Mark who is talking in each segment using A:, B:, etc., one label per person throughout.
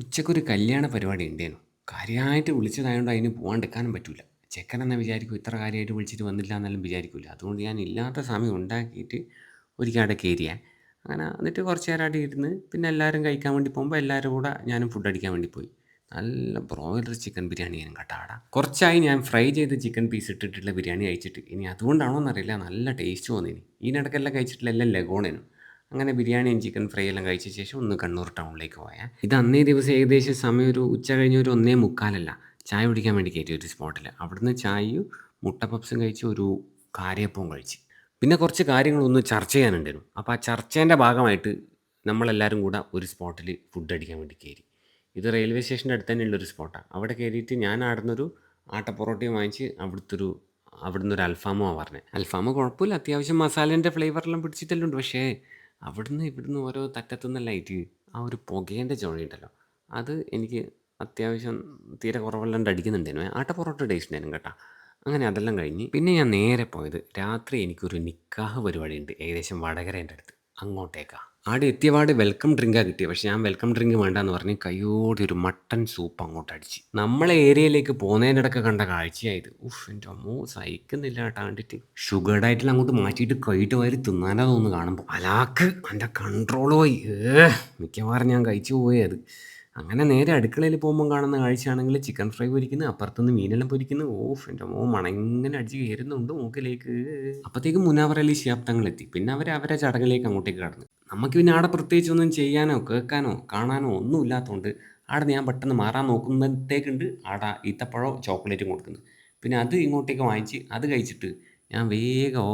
A: ഉച്ചക്കൊരു കല്യാണ പരിപാടി ഉണ്ടേനു. കാര്യമായിട്ട് വിളിച്ചതായോണ്ട് അതിന് പോവാണ്ടിരിക്കാനും പറ്റൂല. ചെക്കനെന്നാ വിചാരിക്കും ഇത്ര കാര്യമായിട്ട് വിളിച്ചിട്ട് വന്നില്ല എന്നെല്ലാം വിചാരിക്കൂല. അതുകൊണ്ട് ഞാൻ ഇല്ലാത്ത സമയം ഉണ്ടാക്കിയിട്ട് ഒരിക്കൽ അവിടെ കയറിയേ. അങ്ങനെ എന്നിട്ട് കുറച്ച് നേരം അവിടെ ഇരുന്ന് പിന്നെ എല്ലാവരും കഴിക്കാൻ വേണ്ടി പോകുമ്പോൾ എല്ലാവരും കൂടെ ഞാനും ഫുഡ് അടിക്കാൻ വേണ്ടി പോയി. നല്ല ബ്രോയിലർ ചിക്കൻ ബിരിയാണി ഞാൻ കേട്ടോ. കുറച്ചായി ഞാൻ ഫ്രൈ ചെയ്ത് ചിക്കൻ പീസ് ഇട്ടിട്ടുള്ള ബിരിയാണി കഴിച്ചിട്ട്. ഇനി അതുകൊണ്ടാണോ എന്നറിയില്ല, നല്ല ടേസ്റ്റ് തോന്നിനി. ഇതിനിടയ്ക്കെല്ലാം കഴിച്ചിട്ടില്ല എല്ലാം ലഗോണേനും. അങ്ങനെ ബിരിയാണിയും ചിക്കൻ ഫ്രൈ എല്ലാം കഴിച്ച ശേഷം ഒന്ന് കണ്ണൂർ ടൗണിലേക്ക് പോയാൽ ഇത് അന്നേ ദിവസം ഏകദേശം സമയം ഒരു ഉച്ച കഴിഞ്ഞ് ഒരു 1:45 ചായ കുടിക്കാൻ വേണ്ടി കയറ്റി ഒരു സ്പോട്ടിൽ. അവിടുന്ന് ചായയും മുട്ട പപ്സും കഴിച്ച് ഒരു കാരിയപ്പവും കഴിച്ച്. പിന്നെ കുറച്ച് കാര്യങ്ങളൊന്ന് ചർച്ച ചെയ്യാനുണ്ടായിരുന്നു. അപ്പോൾ ആ ചർച്ചേൻ്റെ ഭാഗമായിട്ട് നമ്മളെല്ലാവരും കൂടെ ഒരു സ്പോട്ടിൽ ഫുഡ് അടിക്കാൻ വേണ്ടി കയറി. ഇത് റെയിൽവേ സ്റ്റേഷൻ്റെ അടുത്ത് തന്നെയുള്ളൊരു സ്പോട്ടാണ്. അവിടെ കയറിയിട്ട് ഞാൻ ആടുന്നൊരു ആട്ട പൊറോട്ടയും വാങ്ങിച്ച് അവിടുന്ന് ഒരു അൽഫാമുമാണ് പറഞ്ഞത്. അൽഫാമ് കുഴപ്പമില്ല, അത്യാവശ്യം മസാലേൻ്റെ ഫ്ലേവറെല്ലാം പിടിച്ചിട്ടെല്ലാം ഉണ്ട്. പക്ഷേ അവിടുന്ന് ഇവിടുന്ന് ഓരോ തറ്റത്തുനിന്നെല്ലാമായിട്ട് ആ ഒരു പുകേൻ്റെ ചുവയുണ്ടല്ലോ, അത് എനിക്ക് അത്യാവശ്യം തീരെ കുറവല്ലാണ്ട് അടിക്കുന്നുണ്ടായിരുന്നു. ആട്ട പൊറോട്ട ടേസ്റ്റ് ഉണ്ടായിരുന്നു കേട്ടോ. അങ്ങനെ അതെല്ലാം കഴിഞ്ഞ് പിന്നെ ഞാൻ നേരെ പോയത് രാത്രി എനിക്കൊരു നിക്കാഹ് പരിപാടി ഉണ്ട് ഏകദേശം വടകരേൻ്റെ അടുത്ത്, അങ്ങോട്ടേക്കാണ്. ആടെ എത്തിയപാട് വെൽക്കം ഡ്രിങ്കാണ് കിട്ടിയത്. പക്ഷേ ഞാൻ വെൽക്കം ഡ്രിങ്ക് വേണ്ടാന്ന് പറഞ്ഞ് കയ്യോടെ ഒരു മട്ടൻ സൂപ്പ് അങ്ങോട്ട് അടിച്ച്. നമ്മളെ ഏരിയയിലേക്ക് പോകുന്നതിനിടയ്ക്ക് കണ്ട കാഴ്ചയായത്. എൻ്റെ അമ്മോ, സഹിക്കുന്നില്ല കേട്ടോ കണ്ടിട്ട്. ഷുഗർഡ് ആയിട്ടുള്ള അങ്ങോട്ട് മാറ്റിയിട്ട് കൈയിട്ട് വാരി തിന്നാനാ തോന്നുന്നു കാണുമ്പോൾ. അലാക്ക് എൻ്റെ കൺട്രോൾ പോയി. മിക്കവാറും ഞാൻ കഴിച്ചു പോയി അത്. അങ്ങനെ നേരെ അടുക്കളയിൽ പോകുമ്പോൾ കാണുന്ന കാഴ്ചയാണെങ്കിൽ ചിക്കൻ ഫ്രൈ പൊരിക്കുന്നു, അപ്പുറത്തുനിന്ന് മീനെല്ലാം പൊരിക്കുന്നു. എൻ്റെ അമ്മോ, മണങ്ങനെ അടിച്ച് കയറുന്നുണ്ട് മൂക്കിലേക്ക്. അപ്പോഴത്തേക്കും മുനാവർ അലി ശിഹാബ് തങ്ങൾ എത്തി. പിന്നെ അവരെ ചടങ്ങിലേക്ക് അങ്ങോട്ടേക്ക് കടന്നു. നമുക്ക് പിന്നെ ആടെ പ്രത്യേകിച്ചൊന്നും ചെയ്യാനോ കേൾക്കാനോ കാണാനോ ഒന്നും ഇല്ലാത്തതുകൊണ്ട് ആടെ ഞാൻ പെട്ടെന്ന് മാറാൻ നോക്കുമ്പോഴത്തേക്കുണ്ട് ആടെ ഈത്തപ്പഴോ ചോക്ലേറ്റും കൊടുക്കുന്നത്. പിന്നെ അത് ഇങ്ങോട്ടേക്ക് വാങ്ങിച്ച് അത് കഴിച്ചിട്ട് ഞാൻ വേഗം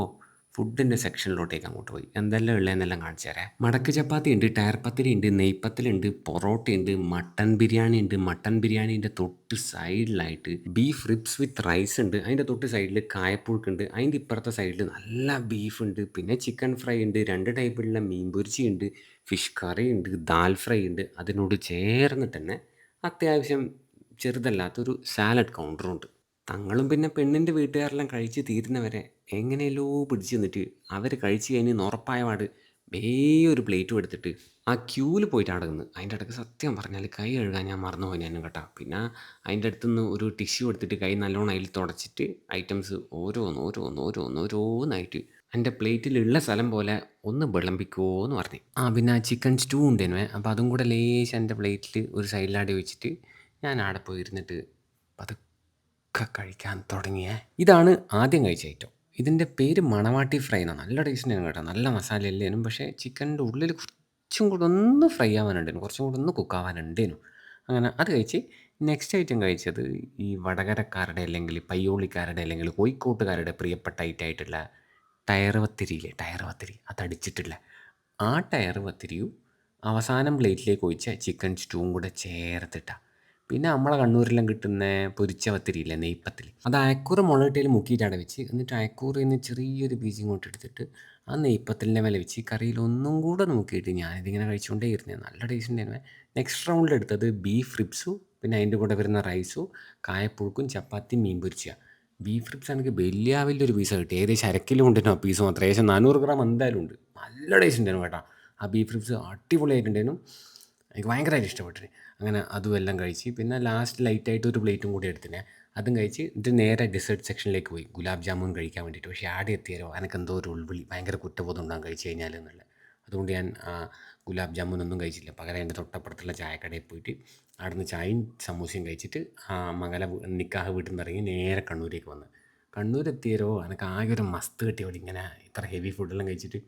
A: ഫുഡിൻ്റെ സെക്ഷനിലോട്ടേക്ക് അങ്ങോട്ട് പോയി. എന്തെല്ലാം ഉള്ളതെന്നെല്ലാം കാണിച്ചു തരാം. മടക്ക് ചപ്പാത്തി ഉണ്ട്, ടയർ പത്തിരി ഉണ്ട്, നെയ്പ്പത്തലുണ്ട്, പൊറോട്ടയുണ്ട്, മട്ടൻ ബിരിയാണി ഉണ്ട്. മട്ടൻ ബിരിയാണീൻ്റെ തൊട്ട് സൈഡിലായിട്ട് ബീഫ് റിബ്സ് വിത്ത് റൈസ് ഉണ്ട്. അതിൻ്റെ തൊട്ട് സൈഡിൽ കായപ്പുഴുക്കുണ്ട്. അതിൻ്റെ ഇപ്പുറത്തെ സൈഡിൽ നല്ല ബീഫ് ഉണ്ട്. പിന്നെ ചിക്കൻ ഫ്രൈ ഉണ്ട്, 2 ടൈപ്പിലുള്ള മീൻ പൊരിച്ച ഉണ്ട്, ഫിഷ് കറി ഉണ്ട്, ദാൽ ഫ്രൈ ഉണ്ട്. അതിനോട് ചേർന്ന് തന്നെ അത്യാവശ്യം ചെറുതല്ലാത്തൊരു സാലഡ് കൗണ്ടറും ഉണ്ട്. തങ്ങളും പിന്നെ പെണ്ണിൻ്റെ വീട്ടുകാരെല്ലാം കഴിച്ച് തീരുന്നവരെ എങ്ങനെയല്ലോ പിടിച്ച് നിന്നിട്ട് അവർ കഴിച്ച് കഴിഞ്ഞ് ഉറപ്പായ പാട് ഒരു പ്ലേറ്റും എടുത്തിട്ട് ആ ക്യൂവിൽ പോയിട്ട് അവിടെ നിന്ന്. അതിൻ്റെ ഇടയ്ക്ക് സത്യം പറഞ്ഞാൽ കൈ കഴുകാൻ ഞാൻ മറന്നുപോയി ഞാൻ കേട്ടോ. പിന്നെ അതിൻ്റെ അടുത്തുനിന്ന് ഒരു ടിഷ്യൂ എടുത്തിട്ട് കൈ നല്ലോണം അതിൽ തുടച്ചിട്ട് ഐറ്റംസ് ഓരോന്നായിട്ട് എൻ്റെ പ്ലേറ്റിലുള്ള സ്ഥലം പോലെ ഒന്ന് വിളമ്പിക്കുമോ എന്ന് പറഞ്ഞു. പിന്നെ ആ ചിക്കൻ സ്റ്റൂ ഉണ്ടേനുവേ. അപ്പോൾ അതും കൂടെ ലേശം എൻ്റെ പ്ലേറ്റിൽ ഒരു സൈഡിലാടി വെച്ചിട്ട് ഞാൻ അവിടെ പോയി ഇരുന്നിട്ട് ഒക്കെ കഴിക്കാൻ തുടങ്ങിയേ. ഇതാണ് ആദ്യം കഴിച്ച ഐറ്റം. ഇതിൻ്റെ പേര് മണവാട്ടി ഫ്രൈ എന്നാണ്. നല്ല ടേസ്റ്റിനാണ് കേട്ടോ, നല്ല മസാല അല്ലേനും. പക്ഷേ ചിക്കൻ്റെ ഉള്ളിൽ കുറച്ചും കൂടെ ഒന്ന് ഫ്രൈ ആവാനുണ്ടേനു, കുറച്ചും കൂടെ ഒന്ന് കുക്കാവാനുണ്ടേനു. അങ്ങനെ അത് കഴിച്ച് നെക്സ്റ്റ് ഐറ്റം കഴിച്ചത് ഈ വടകരക്കാരുടെ അല്ലെങ്കിൽ പയ്യോളിക്കാരുടെ അല്ലെങ്കിൽ കോഴിക്കോട്ടുകാരുടെ പ്രിയപ്പെട്ട ഐറ്റമായിട്ടുള്ള ടയർ പത്തിരിയില്ലേ, ടയർ പത്തിരി അതടിച്ചിട്ടില്ല ആ ടയർ പത്തിരിയും അവസാനം പ്ലേറ്റിലേക്ക് ഒഴിച്ച ചിക്കൻ സ്റ്റൂവും കൂടെ ചേർത്തിട്ടാണ്. പിന്നെ നമ്മളെ കണ്ണൂരെല്ലാം കിട്ടുന്ന പൊരിച്ച പത്തിരിയില്ലേ, നെയ്പ്പത്തിരി, അത് അയക്കൂറ് മുളകിട്ടയിൽ മുക്കിയിട്ട് അവിടെ വെച്ച് എന്നിട്ട് അയക്കൂറിൽ നിന്ന് ചെറിയൊരു പീസ് ഇങ്ങോട്ട് എടുത്തിട്ട് ആ നെയ്പ്പത്തലിൻ്റെ മേലെ വെച്ച് കറിയിൽ ഒന്നും കൂടെ നോക്കിയിട്ട് ഞാനിതിങ്ങനെ കഴിച്ചുകൊണ്ടേ ഇരുന്നത്. നല്ല ടേസ്റ്റ് ഉണ്ടായിരുന്നു. നെക്സ്റ്റ് റൗണ്ടിൽ എടുത്തത് ബീഫ് റിബ്സും പിന്നെ അതിൻ്റെ കൂടെ വരുന്ന റൈസും കായപ്പുഴുക്കും ചപ്പാത്തിയും മീൻ പൊരിച്ച. ബീഫ് റിബ്സ് എനിക്ക് വലിയൊരു പീസാണ് കിട്ടി. ഏകദേശം 1/2 കിലോ കൊണ്ടിരുന്നു ആ പീസ് മാത്രം. ഏകദേശം 400 ഗ്രാം എന്തായാലും ഉണ്ട്. നല്ല ടേസ്റ്റ് ഉണ്ടായിരുന്നു കേട്ടോ. ആ ബീഫ് റിബ്സ് അടിപൊളിയായിട്ടുണ്ടായിരുന്നു. എനിക്ക് ഭയങ്കരമായിട്ട് ഇഷ്ടപ്പെട്ടിന്. അങ്ങനെ അതും എല്ലാം കഴിച്ച് പിന്നെ ലാസ്റ്റ് ലൈറ്റായിട്ട് ഒരു പ്ലേറ്റും കൂടി എടുത്തിനെ. അതും കഴിച്ച് ഇത് നേരെ ഡെസേർട്ട് സെക്ഷനിലേക്ക് പോയി ഗുലാബ് ജാമുൻ കഴിക്കാൻ വേണ്ടിയിട്ട്. പക്ഷേ ആടെ എത്തിയാലോ എനക്കെന്തോ ഒരു ഉൾവിളി, ഭയങ്കര കുറ്റബോധം ഉണ്ടാകും കഴിച്ച് കഴിഞ്ഞാൽ എന്നുള്ള. അതുകൊണ്ട് ഞാൻ ഗുലാബ് ജാമുനൊന്നും കഴിച്ചില്ല. പകരം എൻ്റെ തൊട്ടപ്പുറത്തുള്ള ചായക്കടയിൽ പോയിട്ട് അവിടുന്ന് ചായയും സമൂസയും കഴിച്ചിട്ട് നിക്കാഹ് വീട്ടിൽ നിന്ന് ഇറങ്ങി നേരെ കണ്ണൂരേക്ക് വന്ന്. കണ്ണൂരെത്തിയാലോ എനിക്ക് ആകെ ഒരു മസ്ത് കിട്ടിയ പോലെ ഇങ്ങനെ ഇത്ര ഹെവി ഫുഡെല്ലാം കഴിച്ചിട്ട്.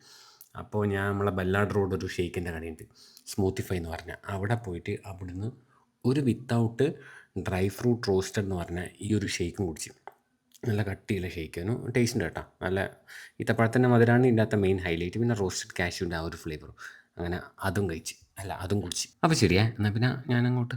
A: അപ്പോൾ ഞാൻ നമ്മളെ ബല്ലാട് റോഡ് ഒരു ഷെയ്ക്കിൻ്റെ കടയുണ്ട്, സ്മൂത്തിഫൈ എന്ന് പറഞ്ഞാൽ, അവിടെ പോയിട്ട് അവിടുന്ന് ഒരു വിത്തൗട്ട് ഡ്രൈ ഫ്രൂട്ട് റോസ്റ്റഡ് എന്ന് പറഞ്ഞാൽ ഈ ഒരു ഷെയ്ക്കും കുടിച്ച്. നല്ല കട്ടിയുള്ള ഷെയ്ക്കായിരുന്നു, ടേസ്റ്റ് ഉണ്ട് കേട്ടോ. നല്ല ഈത്തപ്പഴത്തിൻ്റെ മധുരമാണ് ഇതിൻ്റെ അകത്തെ മെയിൻ ഹൈലൈറ്റ്. പിന്നെ റോസ്റ്റഡ് കാഷ്യൂൻ്റെ ആ ഒരു ഫ്ലേവറും. അങ്ങനെ അതും കുടിച്ച്. അപ്പോൾ ശരിയേ, എന്നാൽ പിന്നെ ഞാനങ്ങോട്ട്